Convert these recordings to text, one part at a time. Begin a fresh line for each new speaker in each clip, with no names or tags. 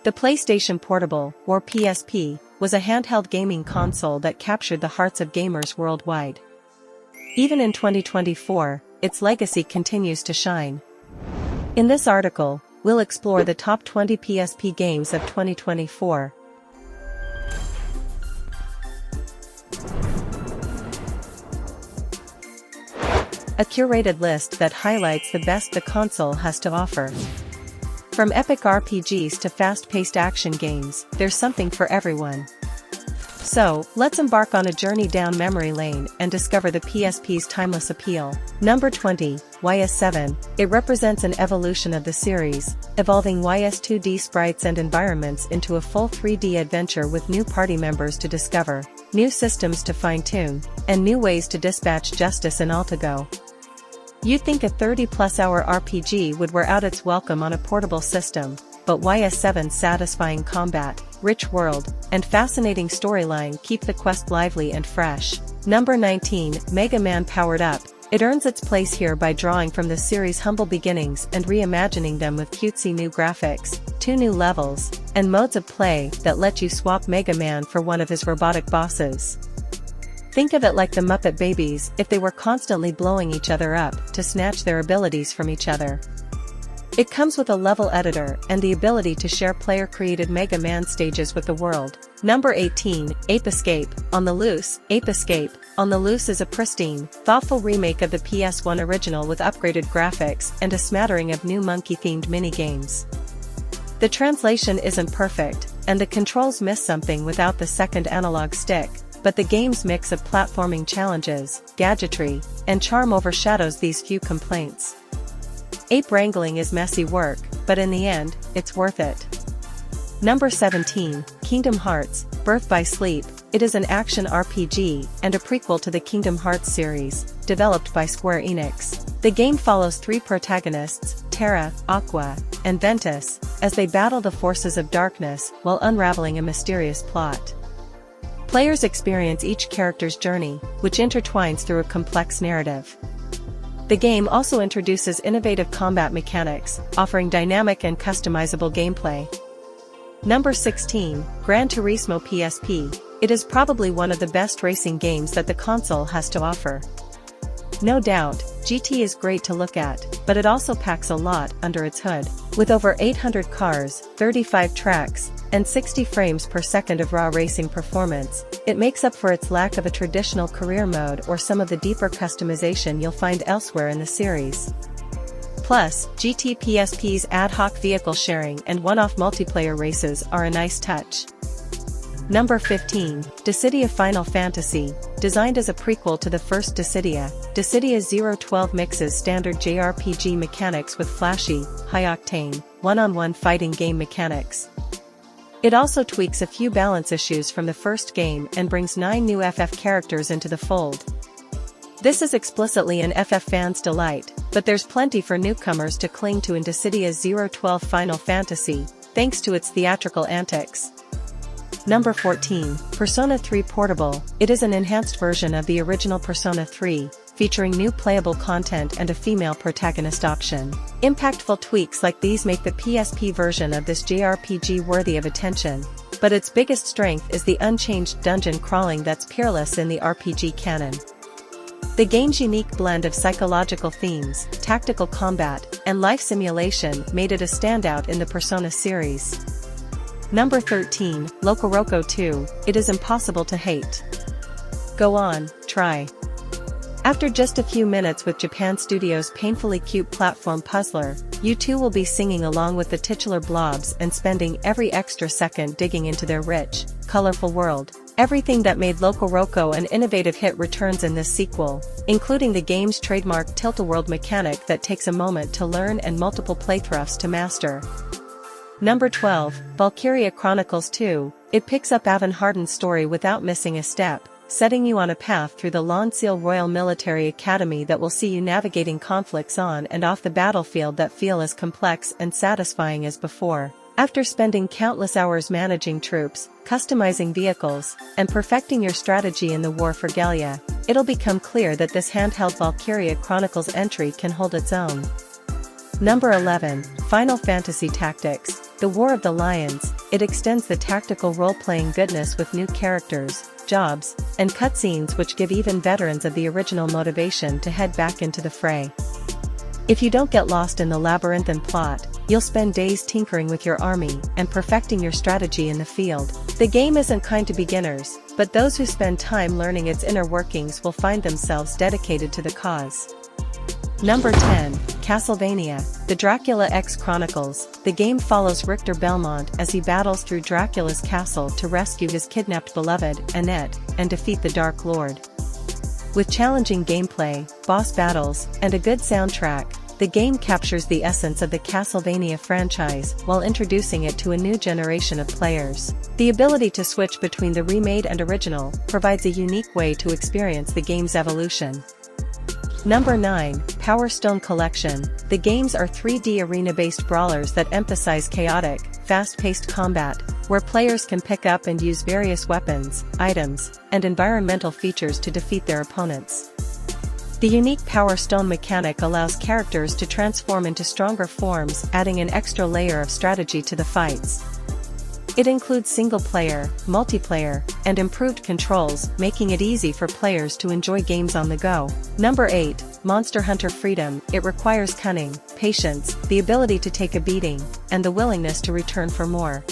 The PlayStation Portable, or PSP, was a handheld gaming console that captured the hearts of gamers worldwide. Even in 2024, its legacy continues to shine. In this article, we'll explore the top 20 PSP games of 2024. A curated list that highlights the best the console has to offer. From epic RPGs to fast-paced action games, there's something for everyone. So, let's embark on a journey down memory lane and discover the PSP's timeless appeal. Number 20, YS7. It represents an evolution of the series, evolving YS 2D sprites and environments into a full 3D adventure with new party members to discover, new systems to fine-tune, and new ways to dispatch justice in Altago. You'd think a 30-plus hour RPG would wear out its welcome on a portable system, but YS7's satisfying combat, rich world, and fascinating storyline keep the quest lively and fresh. Number 19, Mega Man Powered Up. It earns its place here by drawing from the series' humble beginnings and reimagining them with cutesy new graphics, 2 new levels, and modes of play that let you swap Mega Man for one of his robotic bosses. Think of it like the Muppet Babies if they were constantly blowing each other up to snatch their abilities from each other. It comes with a level editor and the ability to share player-created Mega Man stages with the world. Number 18, Ape Escape. On the Loose. Ape Escape On the Loose is a pristine, thoughtful remake of the PS1 original with upgraded graphics and a smattering of new monkey-themed mini-games. The translation isn't perfect, and the controls miss something without the second analog stick, but the game's mix of platforming challenges, gadgetry, and charm overshadows these few complaints. Ape wrangling is messy work, but in the end, it's worth it. Number 17, Kingdom Hearts, Birth by Sleep. It is an action RPG and a prequel to the Kingdom Hearts series, developed by Square Enix. The game follows 3 protagonists, Terra, Aqua, and Ventus, as they battle the forces of darkness while unraveling a mysterious plot. Players experience each character's journey, which intertwines through a complex narrative. The game also introduces innovative combat mechanics, offering dynamic and customizable gameplay. Number 16, Gran Turismo PSP. It is probably one of the best racing games that the console has to offer. No doubt, GT is great to look at, but it also packs a lot under its hood. With over 800 cars, 35 tracks, and 60 frames per second of raw racing performance, it makes up for its lack of a traditional career mode or some of the deeper customization you'll find elsewhere in the series. Plus, GT PSP's ad hoc vehicle sharing and one-off multiplayer races are a nice touch. Number 15, Dissidia Final Fantasy. Designed as a prequel to the first Dissidia, Dissidia 012 mixes standard JRPG mechanics with flashy, high-octane, one-on-one fighting game mechanics. It also tweaks a few balance issues from the first game and brings 9 new FF characters into the fold. This is explicitly an FF fan's delight, but there's plenty for newcomers to cling to in Dissidia 012 Final Fantasy, thanks to its theatrical antics. Number 14, Persona 3 Portable. It is an enhanced version of the original Persona 3, featuring new playable content and a female protagonist option. Impactful tweaks like these make the PSP version of this JRPG worthy of attention, but its biggest strength is the unchanged dungeon crawling that's peerless in the RPG canon. The game's unique blend of psychological themes, tactical combat, and life simulation made it a standout in the Persona series. Number 13, Locoroco 2. It is impossible to hate. Go on, try. After just a few minutes with Japan Studios' painfully cute platform puzzler, you too will be singing along with the titular blobs and spending every extra second digging into their rich, colorful world. Everything that made Locoroco an innovative hit returns in this sequel, including the game's trademark tilt-a-world mechanic that takes a moment to learn and multiple playthroughs to master. Number 12, Valkyria Chronicles 2. It picks up Avon Harden's story without missing a step, setting you on a path through the Lonseel Royal Military Academy that will see you navigating conflicts on and off the battlefield that feel as complex and satisfying as before. After spending countless hours managing troops, customizing vehicles, and perfecting your strategy in the war for Gallia, it'll become clear that this handheld Valkyria Chronicles entry can hold its own. Number 11, Final Fantasy Tactics. The War of the Lions, it extends the tactical role-playing goodness with new characters, jobs, and cutscenes which give even veterans of the original motivation to head back into the fray. If you don't get lost in the labyrinthine plot, you'll spend days tinkering with your army and perfecting your strategy in the field. The game isn't kind to beginners, but those who spend time learning its inner workings will find themselves dedicated to the cause. Number 10. Castlevania, The Dracula X Chronicles. The game follows Richter Belmont as he battles through Dracula's castle to rescue his kidnapped beloved, Annette, and defeat the Dark Lord. With challenging gameplay, boss battles, and a good soundtrack, the game captures the essence of the Castlevania franchise while introducing it to a new generation of players. The ability to switch between the remade and original provides a unique way to experience the game's evolution. Number 9. Power Stone Collection. The games are 3D arena-based brawlers that emphasize chaotic, fast-paced combat, where players can pick up and use various weapons, items, and environmental features to defeat their opponents. The unique Power Stone mechanic allows characters to transform into stronger forms, adding an extra layer of strategy to the fights. It includes single-player, multiplayer, and improved controls, making it easy for players to enjoy games on the go. Number 8. Monster Hunter Freedom. It requires cunning, patience, the ability to take a beating, and the willingness to return for more.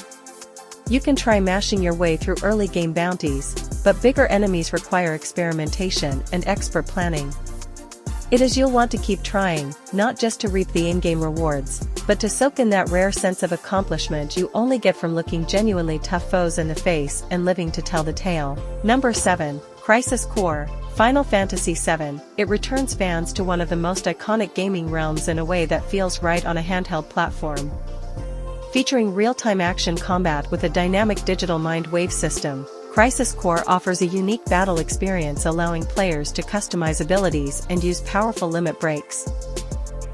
You can try mashing your way through early game bounties, but bigger enemies require experimentation and expert planning. It is you'll want to keep trying, not just to reap the in-game rewards, but to soak in that rare sense of accomplishment you only get from looking genuinely tough foes in the face and living to tell the tale. Number 7. Crisis Core. Final Fantasy VII. It returns fans to one of the most iconic gaming realms in a way that feels right on a handheld platform. Featuring real-time action combat with a dynamic digital mind wave system, Crisis Core offers a unique battle experience allowing players to customize abilities and use powerful limit breaks.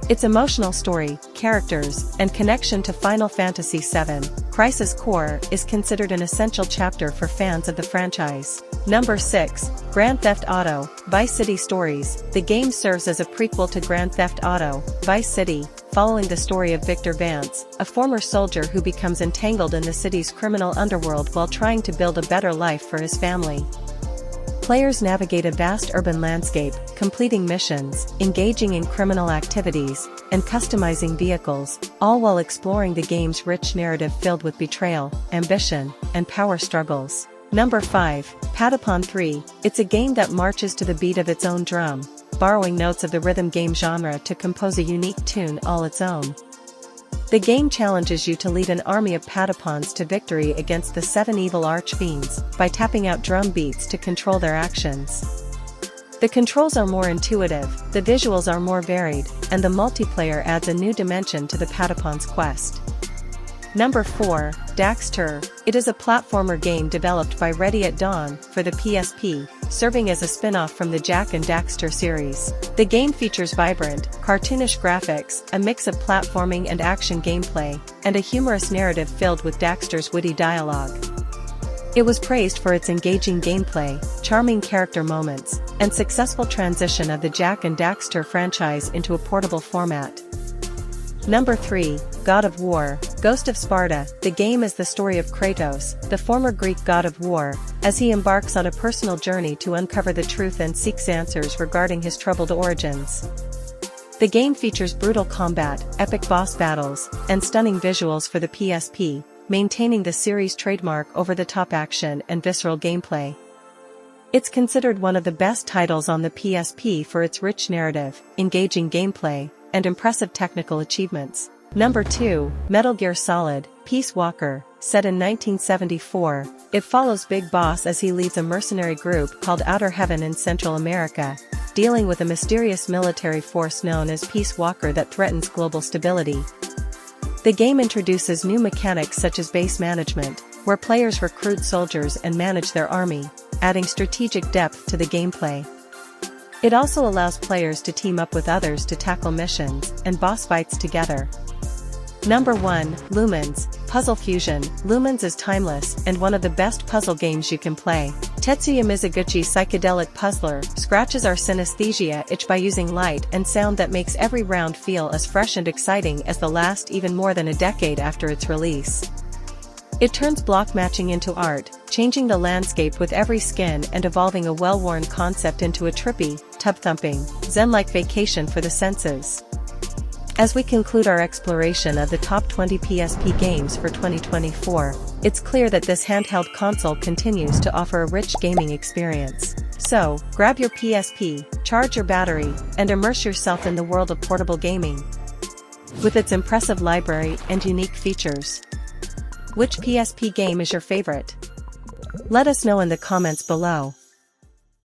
Its emotional story, characters, and connection to Final Fantasy VII, Crisis Core is considered an essential chapter for fans of the franchise. Number 6. Grand Theft Auto, Vice City Stories. The game serves as a prequel to Grand Theft Auto, Vice City, following the story of Victor Vance, a former soldier who becomes entangled in the city's criminal underworld while trying to build a better life for his family. Players navigate a vast urban landscape, completing missions, engaging in criminal activities, and customizing vehicles, all while exploring the game's rich narrative filled with betrayal, ambition, and power struggles. Number 5. Patapon 3. It's a game that marches to the beat of its own drum, borrowing notes of the rhythm game genre to compose a unique tune all its own. The game challenges you to lead an army of Patapons to victory against the 7 evil archfiends by tapping out drum beats to control their actions. The controls are more intuitive, the visuals are more varied, and the multiplayer adds a new dimension to the Patapon's quest. Number 4. Daxter. It is a platformer game developed by Ready at Dawn for the PSP, serving as a spin-off from the Jak and Daxter series. The game features vibrant, cartoonish graphics, a mix of platforming and action gameplay, and a humorous narrative filled with Daxter's witty dialogue. It was praised for its engaging gameplay, charming character moments, and successful transition of the Jak and Daxter franchise into a portable format. Number 3. God of War, Ghost of Sparta. The game is the story of Kratos, the former Greek god of war, as he embarks on a personal journey to uncover the truth and seeks answers regarding his troubled origins. The game features brutal combat, epic boss battles, and stunning visuals for the PSP, maintaining the series' trademark over-the-top action and visceral gameplay. It's considered one of the best titles on the PSP for its rich narrative, engaging gameplay, and impressive technical achievements. Number 2. Metal Gear Solid, Peace Walker. Set in 1974, it follows Big Boss as he leads a mercenary group called Outer Heaven in Central America, dealing with a mysterious military force known as Peace Walker that threatens global stability. The game introduces new mechanics such as base management, where players recruit soldiers and manage their army, adding strategic depth to the gameplay. It also allows players to team up with others to tackle missions and boss fights together. Number 1, Lumens, Puzzle Fusion. Lumens is timeless and one of the best puzzle games you can play. Tetsuya Mizuguchi's psychedelic puzzler scratches our synesthesia itch by using light and sound that makes every round feel as fresh and exciting as the last, even more than a decade after its release. It turns block matching into art, changing the landscape with every skin and evolving a well-worn concept into a trippy, tub-thumping, zen-like vacation for the senses. As we conclude our exploration of the top 20 PSP games for 2024, it's clear that this handheld console continues to offer a rich gaming experience. So, grab your PSP, charge your battery, and immerse yourself in the world of portable gaming. With its impressive library and unique features, which PSP game is your favorite? Let us know in the comments below.